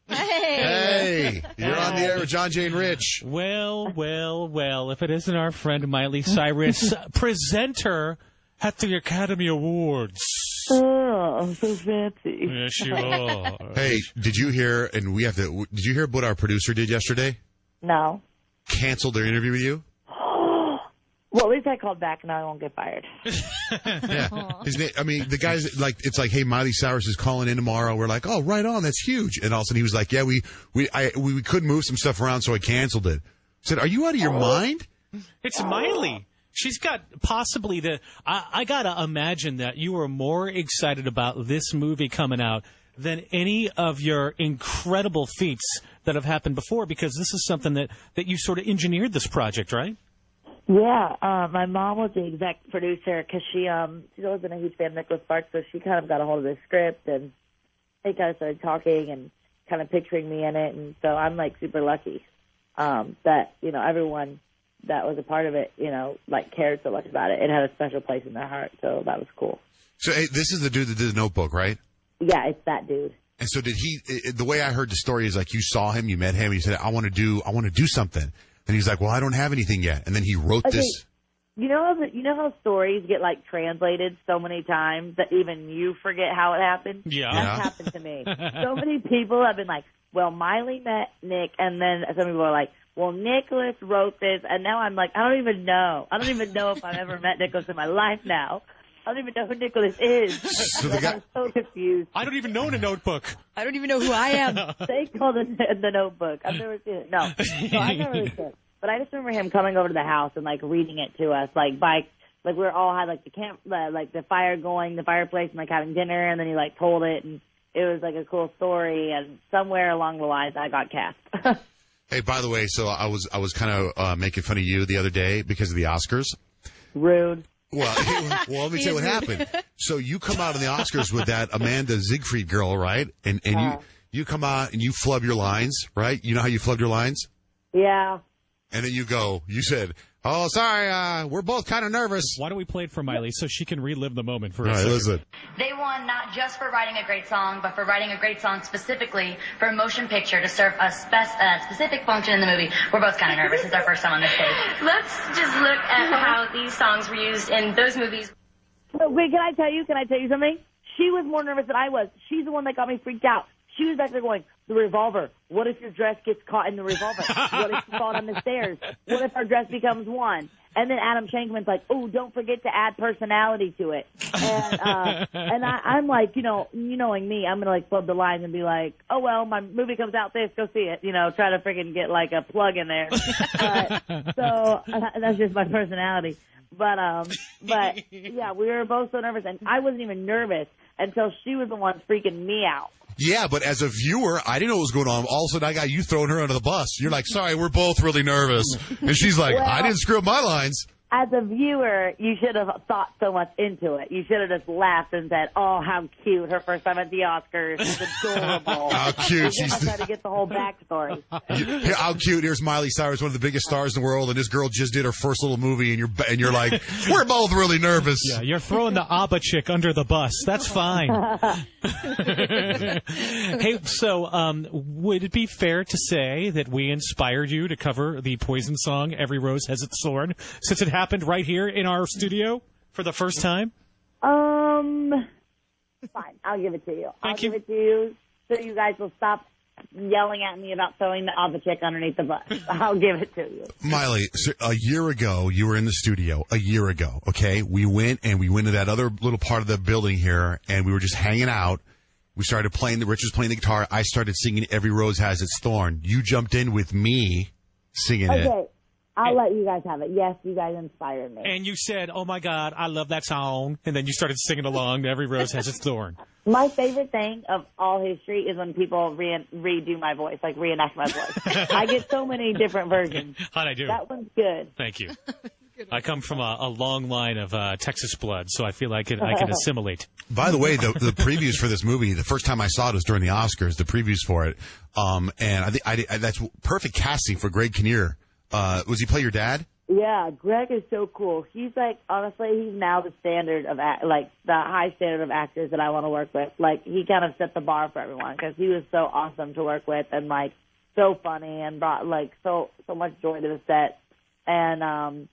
Hey, you're on the air with JohnJay and Rich. Well, if it isn't our friend Miley Cyrus, presenter at the Academy Awards. Oh, I'm so fancy. Yes, you are. Hey, did you hear, did you hear what our producer did yesterday? No. Canceled their interview with you? Well, at least I called back and I won't get fired. Yeah. The guy's like, it's like, hey, Miley Cyrus is calling in tomorrow. We're like, oh, right on. That's huge. And all of a sudden he was like, yeah, we couldn't move some stuff around, so I canceled it. I said, are you out of your mind? It's Miley. She's got possibly I got to imagine that you were more excited about this movie coming out than any of your incredible feats that have happened before, because this is something that you sort of engineered this project, right? Yeah, my mom was the exec producer because she's always been a huge fan of Nicholas Sparks, so she kind of got a hold of the script and they kind of started talking and kind of picturing me in it, and so I'm like super lucky that everyone that was a part of it cared so much about it. It had a special place in their heart, so that was cool. So hey, this is the dude that did The Notebook, right? Yeah, it's that dude. And so did he? The way I heard the story is like you saw him, you met him, and you said, I want to do something. And he's like, well, I don't have anything yet. And then he wrote this. You know how stories get translated so many times that even you forget how it happened? Yeah. That's happened to me. So many people have been like, well, Miley met Nick, and then some people are like, well, Nicholas wrote this, and now I'm like, I don't even know. I don't even know if I've ever met Nicholas in my life now. I don't even know who Nicholas is. So I'm so confused. I don't even know The Notebook. I don't even know who I am. They call it the Notebook. I've never seen it. No, I've never really seen it. But I just remember him coming over to the house and reading it to us, we were all had the camp, the fire going, the fireplace, and having dinner, and then he told it, and it was a cool story. And somewhere along the lines, I got cast. Hey, by the way, so I was kind of making fun of you the other day because of the Oscars. Rude. Well, let me tell you what happened. So you come out in the Oscars with that Amanda Siegfried girl, right? And you come out and you flub your lines, right? You know how you flubbed your lines? Yeah. And then you said, oh, sorry, we're both kind of nervous. Why don't we play it for Miley so she can relive the moment for a second? Listen. They won not just for writing a great song, but for writing a great song specifically for a motion picture to serve a specific function in the movie. We're both kind of nervous. It's our first time on this stage. Let's just look at how these songs were used in those movies. Wait, can I tell you something? She was more nervous than I was. She's the one that got me freaked out. She was back there going, the revolver. What if your dress gets caught in the revolver? What if you fall down the stairs? What if our dress becomes one? And then Adam Shankman's like, oh, don't forget to add personality to it. And I'm like, knowing me, I'm going to flub the lines and be like, oh, well, my movie comes out this, go see it. Try to freaking get a plug in there. So that's just my personality. But yeah, we were both so nervous, and I wasn't even nervous until she was the one freaking me out. Yeah, but as a viewer, I didn't know what was going on. All of a sudden, I got you throwing her under the bus. You're like, sorry, we're both really nervous. And she's like, well, I didn't screw up my lines. As a viewer, you should have thought so much into it. You should have just laughed and said, oh, how cute. Her first time at the Oscars. She's adorable. How cute. She's trying to get the whole backstory. How cute. Here's Miley Cyrus, one of the biggest stars in the world, and this girl just did her first little movie, and you're like, we're both really nervous. Yeah, you're throwing the ABBA chick under the bus. That's fine. Hey, so would it be fair to say that we inspired you to cover the Poison song, Every Rose Has Its Thorn, since it happened right here in our studio for the first time? Fine. I'll give it to you. I'll give it to you so you guys will stop yelling at me about throwing the ABBA chick underneath the bus. I'll give it to you. Miley, a year ago, you were in the studio. A year ago, okay? We went to that other little part of the building here, and we were just hanging out. We started playing. Rich was playing the guitar. I started singing Every Rose Has Its Thorn. You jumped in with me singing it. Okay. I'll let you guys have it. Yes, you guys inspired me. And you said, oh, my God, I love that song. And then you started singing along, Every Rose Has Its Thorn. My favorite thing of all history is when people redo my voice, reenact my voice. I get so many different versions. How'd I do? That one's good. Thank you. I come from a long line of Texas blood, so I feel like I can assimilate. By the way, the previews for this movie, the first time I saw it was during the Oscars, the previews for it. And I think that's perfect casting for Greg Kinnear. Was he play your dad? Yeah, Greg is so cool. He's like, honestly, he's now the standard of, the high standard of actors that I want to work with. Like, he kind of set the bar for everyone because he was so awesome to work with and, like, so funny and brought, like, so much joy to the set. And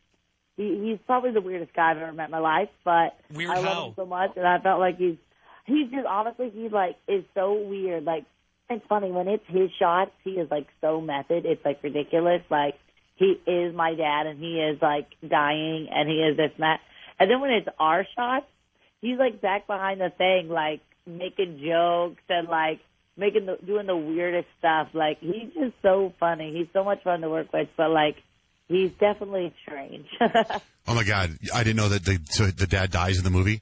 he's probably the weirdest guy I've ever met in my life, but I love him so much, and I felt like he's just, honestly, he, like, is so weird. Like, it's funny, when it's his shots, he is, like, so method. It's, like, ridiculous. Like, he is my dad, and he is, like, dying, and he is this and that. And then when it's our shots, he's, like, back behind the thing, like, making jokes and, like, doing the weirdest stuff. Like, he's just so funny. He's so much fun to work with, but, like, he's definitely strange. Oh, my God. I didn't know that the dad dies in the movie.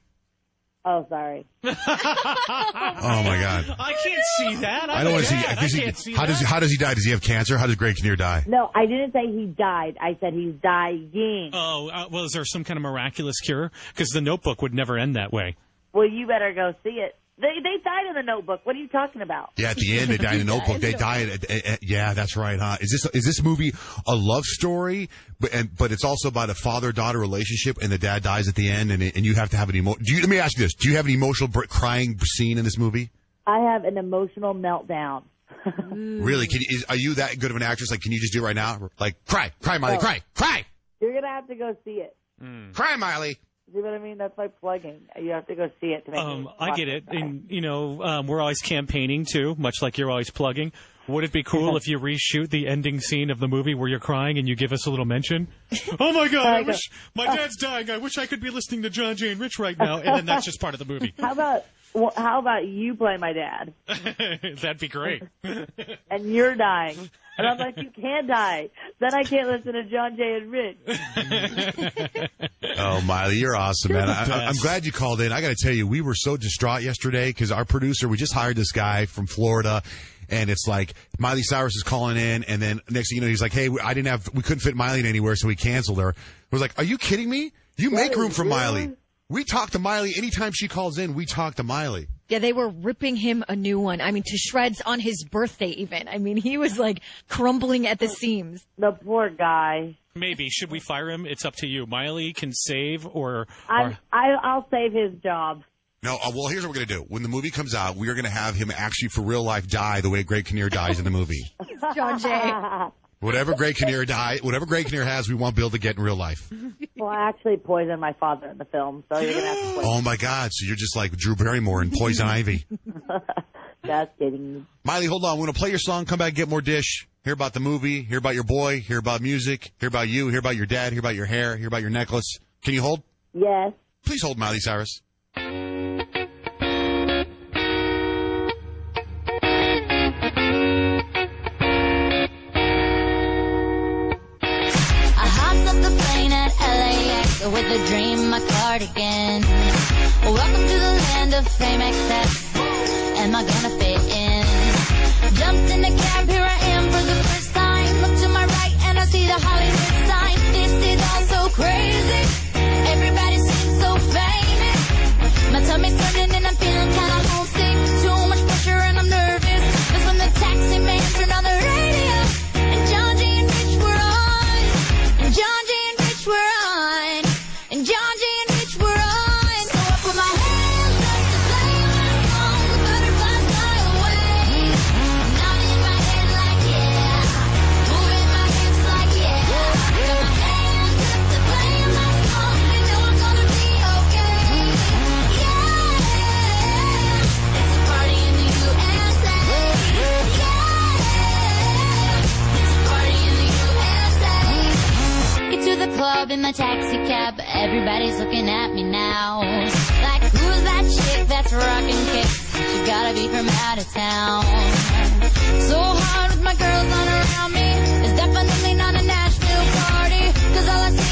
Oh, sorry. Oh, my God. I can't see that. I don't want to see. I can't see how does he die? Does he have cancer? How does Greg Kinnear die? No, I didn't say he died. I said he's dying. Oh, well, is there some kind of miraculous cure? Because the Notebook would never end that way. Well, you better go see it. They died in the Notebook. What are you talking about? Yeah, at the end, they died in the Notebook. They died. Yeah, that's right, huh? Is this movie a love story? But it's also about a father-daughter relationship, and the dad dies at the end, and you have to have an let me ask you this: do you have an emotional crying scene in this movie? I have an emotional meltdown. Really? Are you that good of an actress? Like, can you just do it right now? Like, cry, Miley, cry. You're gonna have to go see it. Cry, Miley. See what I mean? That's like plugging. You have to go see it to make me I get it. And, we're always campaigning, too, much like you're always plugging. Would it be cool if you reshoot the ending scene of the movie where you're crying and you give us a little mention? Oh, my God, I wish my dad's dying. I wish I could be listening to JohnJay and Rich right now. And then that's just part of the movie. How about you play my dad? That'd be great. And you're dying. And I'm like, you can't die. Then I can't listen to JohnJay and Rich. Oh, Miley, you're awesome, man. I'm glad you called in. I got to tell you, we were so distraught yesterday because our producer, we just hired this guy from Florida, and it's like Miley Cyrus is calling in, and then next thing you know, he's like, hey, we couldn't fit Miley anywhere, so we canceled her. I was like, are you kidding me? You make room for Miley. We talk to Miley anytime she calls in. We talk to Miley. Yeah, they were ripping him a new one. I mean, to shreds on his birthday even. I mean, he was like crumbling at the seams. The poor guy. Maybe. Should we fire him? It's up to you. Miley can save or I'll save his job. No, well, here's what we're going to do. When the movie comes out, we are going to have him actually for real life die the way Greg Kinnear dies in the movie. JohnJay. Whatever Greg Kinnear has, we want Bill to get in real life. Well, I actually poisoned my father in the film, so you're going to have to poison. Oh, my God. So you're just like Drew Barrymore in Poison Ivy. Just kidding. Miley, hold on. We're going to play your song, come back, get more dish, hear about the movie, hear about your boy, hear about music, hear about you, hear about your dad, hear about your hair, hear about your necklace. Can you hold? Yes. Please hold, Miley Cyrus. With a dream, my cardigan. Welcome to the land of fame excess. Am I gonna fit in? Jumped in the cab, here I am for the first time. Look to my right and I see the Hollywood sign. This is all so crazy. Everybody seems so famous. My tummy's turning and I'm feeling kinda homesick. Too much pressure and I'm nervous. That's when the taxi man turned on the radio. And JohnJay and Rich were on. And JohnJay and Rich were on. And JohnJay and Rich were on. So I put my hands up to play my song. The butterflies fly away. Nodding my head like yeah. Moving my hips like yeah. Put my hands up to play my song. I know I'm gonna be okay. Yeah. It's a party in the USA. Yeah. It's a party in the USA. Get to the club in my taxi cab. Everybody's looking at me now. Like, who's that chick that's rocking kicks? She gotta be from out of town. So hard with my girls on around me. It's definitely not a Nashville party. Cause all I see